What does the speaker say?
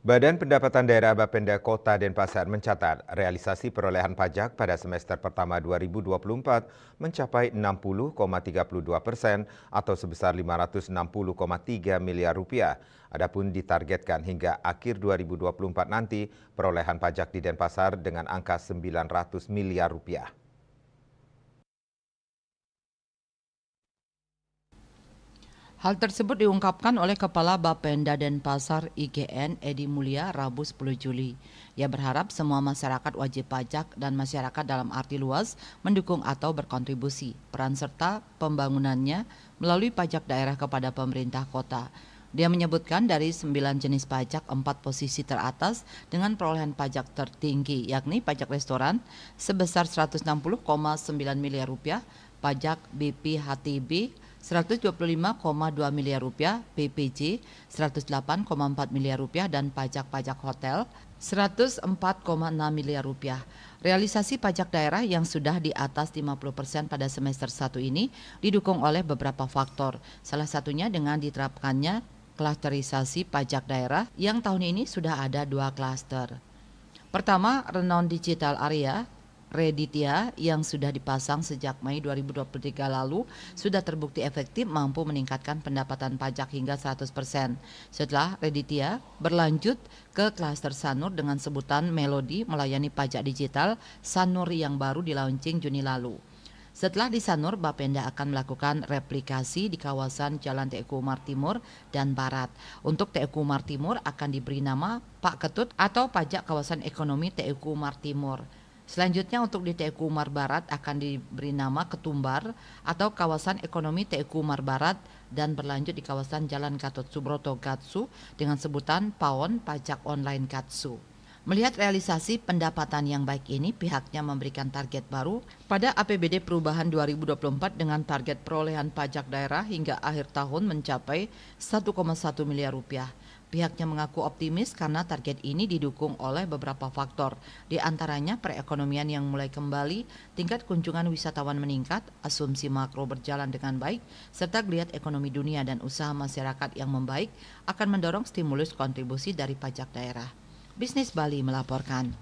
Badan Pendapatan Daerah Bapenda Kota Denpasar mencatat realisasi perolehan pajak pada semester pertama 2024 mencapai 60,32% atau sebesar 560,3 miliar rupiah. Adapun ditargetkan hingga akhir 2024 nanti perolehan pajak di Denpasar dengan angka 900 miliar rupiah. Hal tersebut diungkapkan oleh Kepala Bapenda Denpasar IGN Edi Mulia Rabu 10 Juli. Ia berharap semua masyarakat wajib pajak dan masyarakat dalam arti luas mendukung atau berkontribusi peran serta pembangunannya melalui pajak daerah kepada pemerintah kota. Dia menyebutkan dari 9 jenis pajak, 4 posisi teratas dengan perolehan pajak tertinggi, yakni pajak restoran sebesar 160,9 miliar rupiah, pajak BPHTB 125,2 miliar rupiah, PPJ 108,4 miliar rupiah, dan pajak-pajak hotel 104,6 miliar rupiah. Realisasi pajak daerah yang sudah di atas 50% pada semester 1 ini didukung oleh beberapa faktor. Salah satunya dengan diterapkannya klasterisasi pajak daerah yang tahun ini sudah ada 2 klaster. Pertama, Renon Digital Area Reditya yang sudah dipasang sejak Mei 2023 lalu sudah terbukti efektif mampu meningkatkan pendapatan pajak hingga 100%. Setelah Reditya berlanjut ke klaster Sanur dengan sebutan Melodi melayani pajak digital Sanur yang baru di-launching Juni lalu. Setelah di Sanur, Bapenda akan melakukan replikasi di kawasan Jalan TK Umar Timur dan Barat. Untuk TK Umar Timur akan diberi nama Pak Ketut atau Pajak Kawasan Ekonomi TK Umar Timur. Selanjutnya untuk di TK Umar Barat akan diberi nama Ketumbar atau Kawasan Ekonomi TK Umar Barat dan berlanjut di kawasan Jalan Gatot Subroto Gatsu dengan sebutan Pawon Pajak Online Gatsu. Melihat realisasi pendapatan yang baik ini, pihaknya memberikan target baru pada APBD Perubahan 2024 dengan target perolehan pajak daerah hingga akhir tahun mencapai 1,1 miliar rupiah. Pihaknya mengaku optimis karena target ini didukung oleh beberapa faktor, di antaranya perekonomian yang mulai kembali, tingkat kunjungan wisatawan meningkat, asumsi makro berjalan dengan baik, serta geliat ekonomi dunia dan usaha masyarakat yang membaik akan mendorong stimulus kontribusi dari pajak daerah. Bisnis Bali melaporkan.